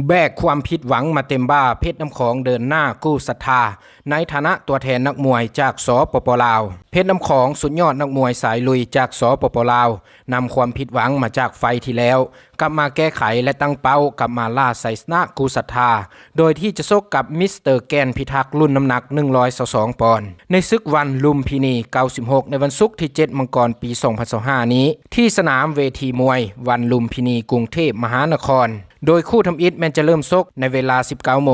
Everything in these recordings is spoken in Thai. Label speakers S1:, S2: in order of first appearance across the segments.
S1: แบกความผิดหวังมาเต็มบ้าเพชรน้ำของเดินหน้ากู้ศรัทธาในฐานะตัวแทนนักมวยจากสปปลาวเพชรน้ำของสุดยอดนักมวยสายลุยจากสปปลาวนำความผิดหวังมาจากไฟที่แล้วกลับมาแก้ไขและตั้งเป้ากลับมาล่าไซสนะกู้ศรัทธาโดยที่จะชกกับมิสเตอร์แกนพิทักษ์รุ่นน้ำหนัก122ปอนด์ในศึกวันลุมพินี96ในวันศุกร์ที่7มังกรปี2025นี้ที่สนามเวทีมวยวันลุมพินีกรุงเทพมหานครโดยคู่ทำอิฐแม้จะเริ่มชกในเวลา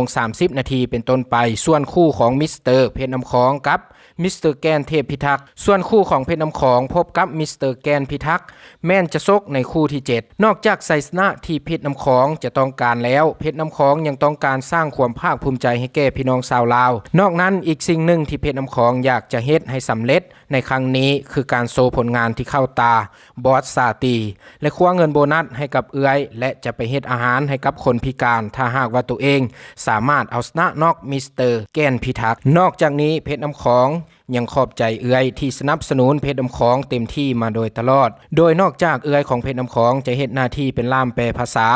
S1: 19:30 นาทีเป็นต้นไปส่วนคู่ของมิสเตอร์เพชรน้ำของกับมิสเตอร์แกนเทพพิทักษ์ส่วนคู่ของเพชรน้ำของพบกับมิสเตอร์แกนพิทักษ์แม้นจะชกในคู่ที่7นอกจากไซสนะที่เพชรน้ำของจะต้องการแล้วเพชรน้ำของยังต้องการสร้างความภาคภูมิใจให้แก่พี่น้องชาวลาวนอกนั้นอีกสิ่งหนึ่งที่เพชรน้ำของอยากจะเฮ็ดให้สำเร็จในครั้งนี้คือการโชว์ผลงานที่เข้าตาบอสซาตีและคว้าเงินโบนัสให้กับเอื้อยและจะไปเฮ็ดอาหารให้กับคนพิการถ้าหากว่าตัวเองสามารถเอาชนะนอกมิสเตอร์แกนพิทักษ์นอกจากนี้เพชรน้ำของยังขอบใจเอื้อยที่สนับสนุนเพชรน้ำของเต็มที่มาโดยตลอดโดยนอกจากเอื้อยของเพชรน้ำของจะเฮ็ดหน้าที่เป็นล่ามแปลภาษา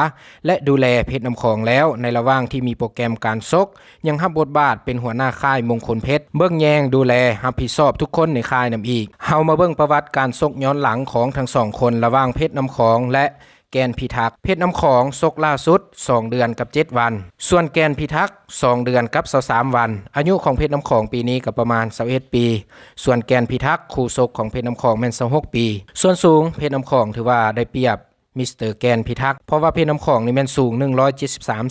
S1: และดูแลเพชรน้ำของแล้วในระหว่างที่มีโปรแกรมการชกยังรับบทบาทเป็นหัวหน้าค่ายมงคลเพชรเบิ่งแยงดูแลรับผิดชอบทุกคนในค่ายนำอีกเฮามาเบิ่งประวัติการชกย้อนหลังของทั้งสองคนระหว่างเพชรน้ำของและแกนพิทักษ์เพชรน้ำของชกล่าสุด2เดือนกับ7วันส่วนแกนพิทักษ์2เดือนกับ23วันอายุของเพชรน้ำของปีนี้ก็ประมาณ21ปีส่วนแกนพิทักษ์คู่ชกของเพชรน้ำของแม่น26ปีส่วนสูงเพชรน้ำของถือว่าได้เปรียบมิสเตอร์แกนพิทักษ์เพราะว่าเพชรน้ำของนี่แม่นสูง173ซม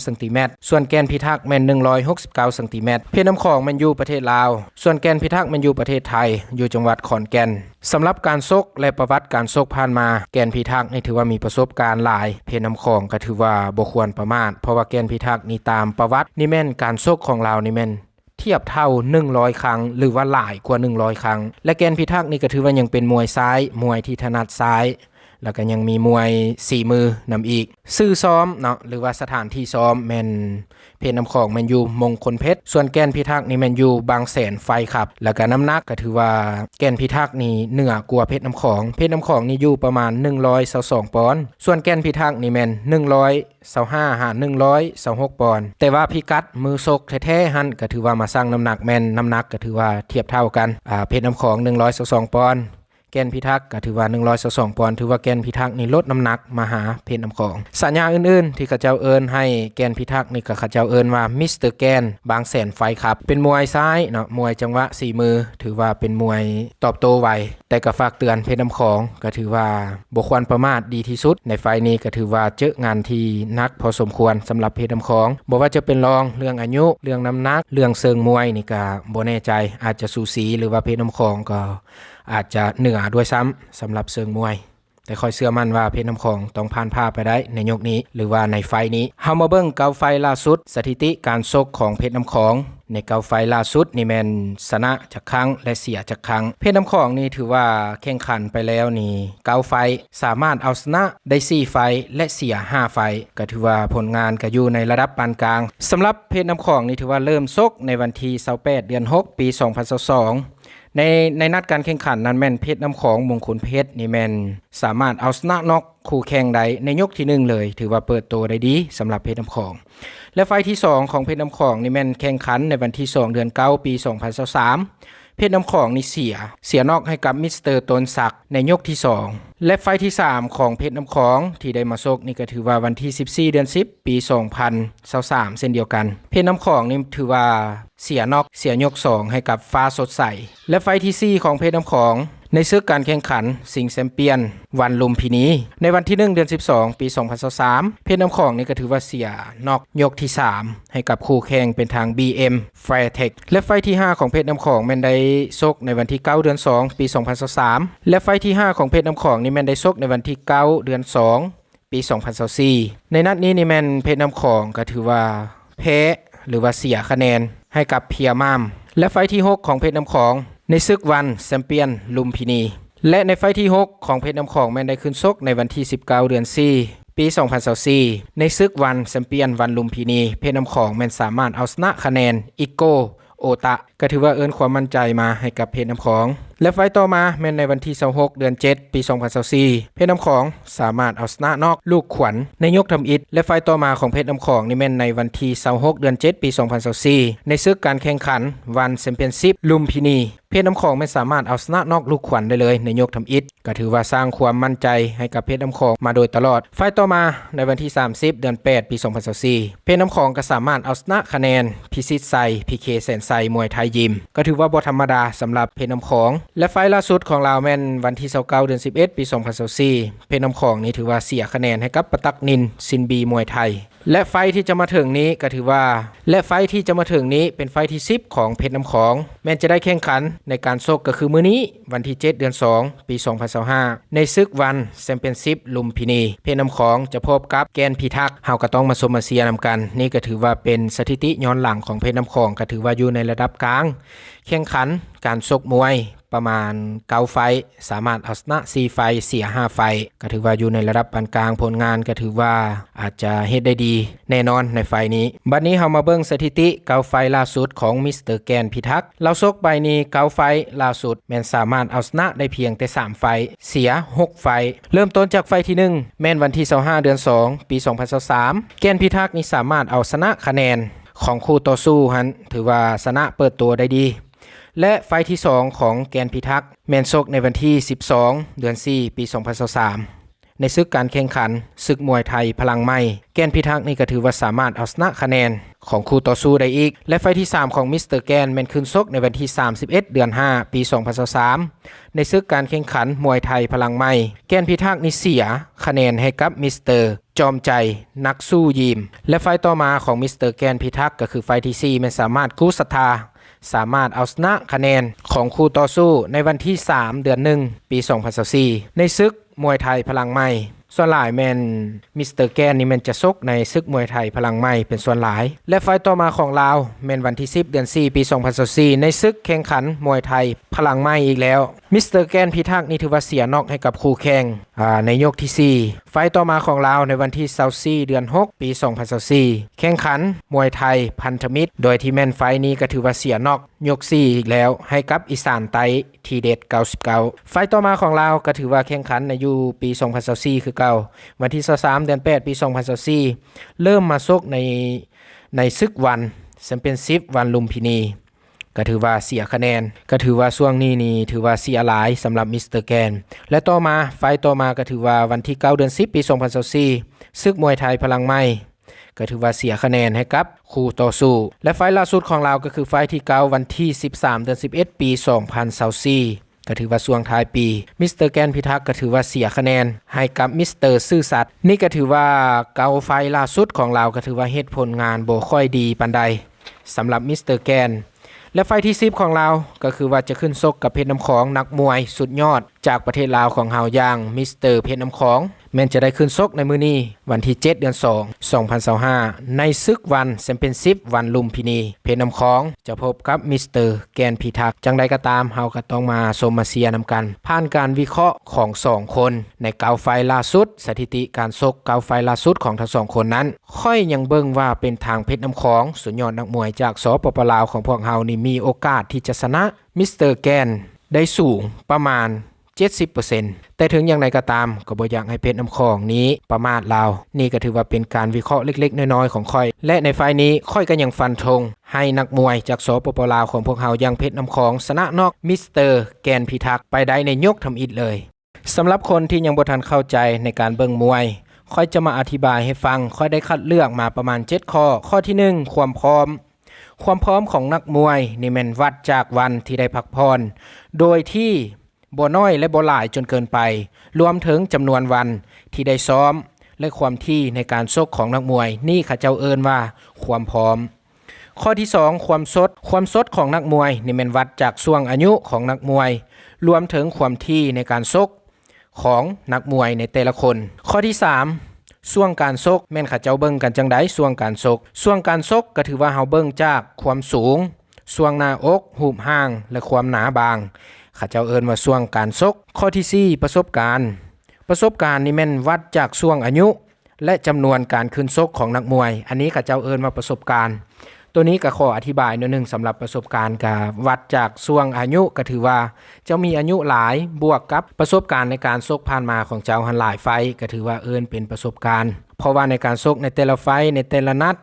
S1: ส่วนแกนพิทักษ์แม่น169ซมเพชรน้ำของแม่นอยู่ประเทศลาวส่วนแกนพิทักษ์แม่นอยู่ประเทศไทยอยู่จังหวัดขอนแก่นสำหรับการชกและประวัติการชกผ่านมาแกนพิทักษ์นี่ถือว่ามีประสบการณ์หลายเพชรน้ำของก็ถือว่าบ่ควรประมาทเพราะว่าแกนพิทักษ์นี่ตามประวัตินี่แม่นการชกของเรานี่แม่นเทียบเท่า100ครั้งหรือว่าหลายกว่า100ครั้งและแกนพิทักษ์นี่ก็ถือว่ายังเป็นมวยซ้ายมวยที่ถนัดซ้ายแล้วก็ยังมีมวย4มือนำอีกซื่อซ้อมเนาะหรือว่าสถานที่ซ้อมแมนเพชรน้ำของแมนยูมงคลเพชรส่วนแกนพิทักษ์นี่แมนยูบางแสนไฟครับแล้วก็น้ำหนักก็ถือว่าแกนพิทักษ์นี่เหนือกว่าเพชรน้ำของนี่อยู่ประมาณ122ปอนด์ส่วนแกนพิทักษ์นี่แมน125หา126ปอนด์แต่ว่าพิกัดมือซกแท้ๆหั่นก็ถือว่ามาสร้างน้ำหนักแมนน้ำหนักก็ถือว่าเทียบเท่ากันเพชรน้ำของ122ปอนด์แกนพิทักษ์ก็ถือว่า122ปอนด์ถือว่าแกนพิทักษ์นี่ลดน้ำหนักมาหาเพชรน้ำของสัญญาอื่นๆที่ข้าเจ้าเอิ้นให้แกนพิทักษ์นี่ก็ข้าเจ้าเอิ้นว่ามิสเตอร์แกนบางแสนไฟครับเป็นมวยซ้ายเนาะมวยจังหวะ4มือถือว่าเป็นมวยตอบโต้ไวแต่ก็ฝากเตือนเพชรน้ำของก็ถือว่าบ่ควรประมาทดีที่สุดในไฟนี้ก็ถือว่าเจองานที่หนักพอสมควรสำหรับเพชรน้ำของบ่ว่าจะเป็นรองเรื่องอายุเรื่องน้ำหนักเรื่องเชิงมวยนี่ก็บ่แน่ใจอาจจะสูสีหรือว่าเพชรน้ำของก็อาจจะเหนือด้วยซ้ำสำหรับเชิงมวยแต่คอยเชื่อมั่นว่าเพชรน้ำของต้องผ่านผ้าไปได้ในยกนี้หรือว่าในไฟนี้เฮามาเบิ่งเกาไฟล่าสุดสถิติการชกของเพชรน้ำของในเกาไฟล่าสุดนี่แมนชนะจากครั้งและเสียจากครั้งเพชรน้ำของนี่ถือว่าแข่งขันไปแล้วนี่เกาไฟสามารถเอาชนะได้4ไฟและเสีย5ไฟก็ถือว่าผลงานก็อยู่ในระดับปานกลางสำหรับเพชรน้ำของนี่ถือว่าเริ่มชกในวันที่28เดือน6ปี2022ในนัดการแข่งขันนั้นแม่นเพชรน้ำของมงคลเพชรนี่แม่นสามารถเอาชนะน็อกคู่แข่งใดในยกที่1เลยถือว่าเปิดตัวได้ดีสำหรับเพชรน้ำของและไฟที่2ของเพชรน้ำของนี่แม่นแข่งขันในวันที่2เดือน9ปี2023เพชรน้ำของนี่เสียน็อกให้กับมิสเตอร์ต้นศักดิ์ในยกที่2และไฟที่3ของเพชรน้ำของที่ได้มาชกนี่ก็ถือว่าวันที่14เดือน10ปี2023เช่นเดียวกันเพชรน้ำของนี่ถือว่าเสียน็อกเสียยก2ให้กับฟ้าสดใสและไฟที่4ของเพชรน้ำของในศึกการแข่งขันสิงห์แชมเปี้ยนวันลุมพินีในวันที่1เดือน12ปี2023เพชรน้ำของนี่ก็ถือว่าเสียน็อกยกที่3ให้กับคู่แข่งเป็นทาง BM Fairtech และไฟที่5ของเพชรน้ำของแม่นได้ชกในวันที่9เดือน2ปี2023และไฟที่5ของเพชรน้ำของนี่แม่นได้ชกในวันที่9เดือน2ปี2024ในนัดนี้นี่แม่นเพชรน้ำของก็ถือว่าแพ้หรือว่าเสียคะแนนให้กับเพียร์มามและไฟที่6ของเพชรน้ำของในศึกวันแชมเปี้ยนลุมพินีและในไฟที่6ของเพชรน้ำของแม่นได้ขึ้นชกในวันที่19เดือน4ปี2024ในศึกวันแชมเปี้ยนวันลุมพินีเพชรน้ำของแม่นสามารถเอาชนะคะแนนอิโกโอตะก็ถือว่าเอิ้นความมั่นใจมาให้กับเพชรน้ำของ และไฟต่อมาแม่นในวันที่26เดือน7ปี2024เพชรน้ำของสามารถเอาชนะนอกลูกขวัญในยกทำอิฐและไฟต่อมาของเพชรน้ำของนี่แม่นในวันที่26เดือน7ปี2024ในศึกการแข่งขันวันแชมเปี้ยนชิพลุมพินีเพชรน้ำของไม่สามารถเอาชนะนอกลูกขวัญได้เลยในยกทำอิฐก็ถือว่าสร้างความมั่นใจให้กับเพชรน้ำของมาโดยตลอดไฟต่อมาในวันที่30เดือน8ปี2024เพชรน้ำของก็สามารถเอาชนะคะแนนพิชิตไซพีเคแสนไซมวยไทยยิมก็ถือว่าบ่ธรรมดาสำหรับเพชรน้ำของและไฟล่าสุดของเราแม่นวันที่29เดือน11ปี2024เพชรน้ำของนี่ถือว่าเสียคะแนนให้กับปตักนินซินบีมวยไทยและไฟที่จะมาถึงนี้ก็ถือว่าเป็นไฟที่10ของเพชรน้ำของแม้จะได้แข่งขันในการชกก็คือมื้อนี้วันที่7เดือน2ปี2025ในศึกวันแชมเปี้ยนชิพลุมพินีเพชรน้ำของจะพบกับแกนพิทักษ์เฮาก็ต้องมาชมมาเชียร์นำกันนี่ก็ถือว่าเป็นสถิติย้อนหลังของเพชรน้ำของก็ถือว่าอยู่ในระดับกลางแข่งขันการชกมวยประมาณ9ไฟสามารถเอาชนะ4ไฟเสีย5ไฟก็ถือว่าอยู่ในระดับปานกลางผลงานก็ถือว่าอาจจะเฮ็ดได้ดีแน่นอนในไฟนี้บัดนี้เฮามาเบิ่งสถิติ9ไฟล่าสุดของมิสเตอร์แกนพิทักษ์เราชกไปนี้9ไฟล่าสุดแม่นสามารถเอาชนะได้เพียงแต่3ไฟเสีย6ไฟเริ่มต้นจากไฟที่1แม่นวันที่25เดือน2ปี2023แกนพิทักษ์นี่สามารถเอาชนะคะแนนของคู่ต่อสู้หันถือว่าชนะเปิดตัวได้ดีและไฟที่2ของแกนพิทักษ์แมนซกในวันที่12เดือน4ปี2023ในศึกการแข่งขันศึกมวยไทยพลังใหม่แกนพิทักษ์นี่ก็ถือว่าสามารถเอาชนะคะแนนของคู่ต่อสู้ได้อีกและไฟที่3ของมิสเตอร์แกนแมนขึ้นซกในวันที่31เดือน5ปี2023ในศึกการแข่งขันมวยไทยพลังใหม่แกนพิทักษ์นี่เสียคะแนนให้กับมิสเตอร์จอมใจนักสู้ยิมและไฟต่อมาของมิสเตอร์แกนพิทักษ์ก็คือไฟที่4แมนสามารถกู้ศรัทธาสามารถเอาชนะคะแนนของคู่ต่อสู้ในวันที่3เดือน1ปี2024ในศึกมวยไทยพลังใหม่ส่วนหลายแมนมิสเตอร์แกนนี่แมนจะซกในศึกมวยไทยพลังใหม่เป็นส่วนหลายและไฟต่อมาของลาวแมนวันที่10เดือน4ปี2024ในศึกแข่งขันมวยไทยพลังใหม่อีกแล้วมิสเตอร์แกนพิทักษ์นี่ถือว่าเสียน็อกให้กับคู่แข่งในยกที่4ไฟต่อมาของลาวในวันที่24เดือน6ปี2024แข่งขันมวยไทยพันธมิตรโดยที่แมนไฟนี้ก็ถือว่าเสียน็อกยก4อีกแล้วให้กับอีสานไต้ทีเด็ด99ไฟต่อมาของลาวก็ถือว่าแข่งขันในอยู่ปี2024คือเก่าวันที่23เดือน8ปี2024เริ่มมาซกในศึกวันแชมเปี้ยนชิพวันลุมพินีก็ถือว่าเสียคะแนนก็ถือว่าช่วงนี้นี่ถือว่าเสียหลายสำหรับมิสเตอร์แกนและต่อมาไฟต่อมาก็ถือว่าวันที่9เดือน10ปี2024ศึกมวยไทยพลังใหม่ก็ถือว่าเสียคะแนนให้กับคู่ต่อสู้และไฟล่าสุดของเราก็คือไฟที่9วันที่13เดือน11ปี2024ก็ถือว่าช่วงท้ายปีมิสเตอร์แกนพิทักษ์ก็ถือว่าเสียคะแนนให้กับมิสเตอร์ซื่อสัตย์นี่ก็ถือว่าเกาไฟล่าสุดของเราก็ถือว่าเฮ็ดผลงานบ่ค่อยดีปานใดสำหรับมิสเตอร์แกนและไฟที่10ของเราก็คือว่าจะขึ้นซกกับเพชรน้ำของนักมวยสุดยอดจากประเทศลาวของเฮาอย่างมิสเตอร์เพชรน้ำของแม้นจะได้ขึ้นซกในมื้อนี้วันที่7เดือน2 2025ในศึกวันแชมเปี้ยนชิพวันลุมพินีเพชรน้ำของจะพบกับมิสเตอร์แกนพิทักษ์จังใดก็ตามเฮาก็ต้องมาชมมาเชียร์นำกันผ่านการวิเคราะห์ของ2คนใน9ไฟล่าสุดสถิติการซก9ไฟล่าสุดของทั้ง2คนนั้นค่อยยังเบิ่งว่าเป็นทางเพชรน้ำของสุดยอดนักมวยจากสปป.ลาวของพวกเฮานี่มีโอกาสที่จะชนะมิสเตอร์แกนได้สูงประมาณ70% แต่ถึงอย่างไรก็ตามก็บ่อยากให้เพชรน้ำของนี้ประมาทลาวนี่ก็ถือว่าเป็นการวิเคราะห์เล็กๆน้อยๆของค่อยและในไฟนี้ค่อยก็ยังฟันธงให้นักมวยจากสปป.ลาวของพวกเฮาอย่างเพชรน้ำของชนะนอกมิสเตอร์แกนพิทักษ์ไปได้ในยกทำอิฐเลยสำหรับคนที่ยังบ่ทันเข้าใจในการเบิ่งมวยค่อยจะมาอธิบายให้ฟังค่อยได้คัดเลือกมาประมาณ7ข้อที่1ความพร้อมของนักมวยนี่แม่นวัดจากวันที่ได้พักผ่อนโดยที่บ่น้อยและบ่หลายจนเกินไปรวมถึงจำนวนวันที่ได้ซ้อมและความที่ในการชกของนักมวยนี่เขาเจ้าเอิ้นว่าความพร้อมข้อที่2ความสดของนักมวยนี่แม่นวัดจากช่วงอายุของนักมวยรวมถึงความที่ในการชกของนักมวยในแต่ละคนข้อที่3ช่วงการชกแม่นเขาเจ้าเบิ่งกันจังได๋ช่วงการชกก็ถือว่าเฮาเบิ่งจากความสูงช่วงหน้าอกหูบห่างและความหนาบางเขาเจ้าเอิ้นว่าช่วงการชกข้อที่4ประสบการณ์นี่แม่นวัดจากช่วงอายุและจำนวนการขึ้นชกของนักมวยอันนี้เขาเจ้าเอิ้นว่าประสบการณ์ ตัวนี้ก็ขออธิบายหน่อยนึงสำหรับประสบการณ์กับวัดจากช่วงอายุก็ถือว่าเจ้ามีอายุหลายบวกกับประสบการณ์ในการซกผ่านมาของเจ้าหันหลายไฟก็ถือว่าเป็นประสบการณ์เพราะว่าในการซกในแต่ละไฟในแต่ละนัด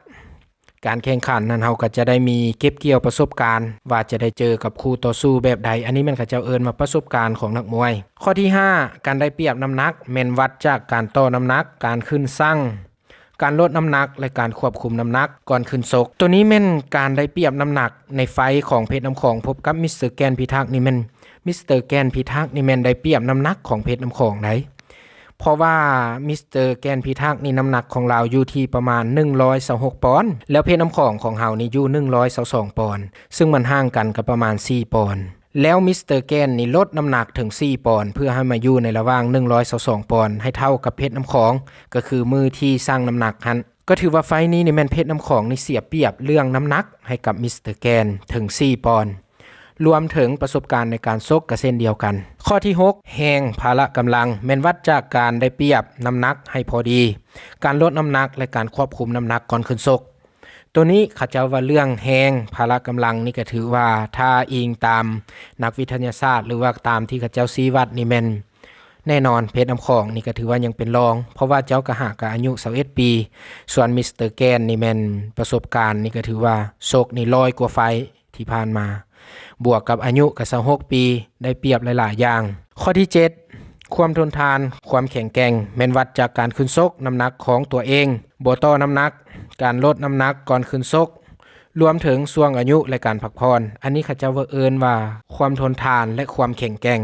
S1: การแข่งขันนั้นเราก็จะได้มีเก็บเกี่ยวประสบการณ์ว่าจะได้เจอกับคู่ต่อสู้แบบใดอันนี้มันก็จะมาประสบการณ์ของนักมวยข้อที่5การได้เปรียบน้ำหนักแม่นวัดจากการต่อน้ำหนักการขึ้นสั่งการลดน้ำหนักและการควบคุมน้ำหนักก่อนขึ้นชกตัวนี้แม่นการได้เปรียบน้ำหนักในไฟของเพชรน้ำของพบกับมิสเตอร์แกนพิทักษ์นี่แม่นมิสเตอร์แกนพิทักษ์นี่แม่นได้เปรียบน้ำหนักของเพชรน้ำของไหนเพราะว่ามิสเตอร์แกนพิทักษ์นี่น้ำหนักของเราอยู่ที่ประมาณ126ปอนด์แล้วเพชรน้ำของเฮานี่อยู่122ปอนด์ซึ่งมันห่างกันกับประมาณ4ปอนด์แล้วมิสเตอร์แกนนี่ลดน้ำหนักถึง4ปอนด์เพื่อให้มาอยู่ในระหว่าง122ปอนด์ให้เท่ากับเพชรน้ำของก็คือมือที่สร้างน้ำหนักหันก็ถือว่าไฟนี้นี่แม่นเพชรน้ำของนี่เสียเปรียบเรื่องน้ำหนักให้กับมิสเตอร์แกนถึง4ปอนด์รวมถึงประสบการณ์ในการซกกับเส้นเดียวกันข้อที่6แฮงพละกำลังแม่นวัดจากการได้เปรียบน้ำหนักให้พอดีการลดน้ำหนักและการควบคุมน้ำหนักก่อนขึ้นซกตัวนี้เขาจะว่าเรื่องแฮงพละกำลังนี่ก็ถือว่าถ้าอิงตามนักวิทยาศาสตร์หรือว่าตามที่เขาเจ้าชี้วัดนี่แม่นแน่นอนเพชรน้ำของนี่ก็ถือว่ายังเป็นรองเพราะว่าเจ้ากระหากอายุ21ปีส่วนมิสเตอร์แกนนี่แม่นประสบการณ์นี่ก็ถือว่าซกนี่100กว่าไฟที่ผ่านมาบวกกับอายุกับ26ปีได้เปรียบหลายๆอย่างข้อที่7ความทนทานความแข็งแกร่งแม่นวัดจากการขึ้นซกน้ำหนักของตัวเองบ่ต่อน้ำหนักการลดน้ำหนักก่อนขึ้นซกรวมถึงช่วงอายุและการพักผ่อนอันนี้เขาจะว่าว่าความทนทานและความแข็งแกร่ง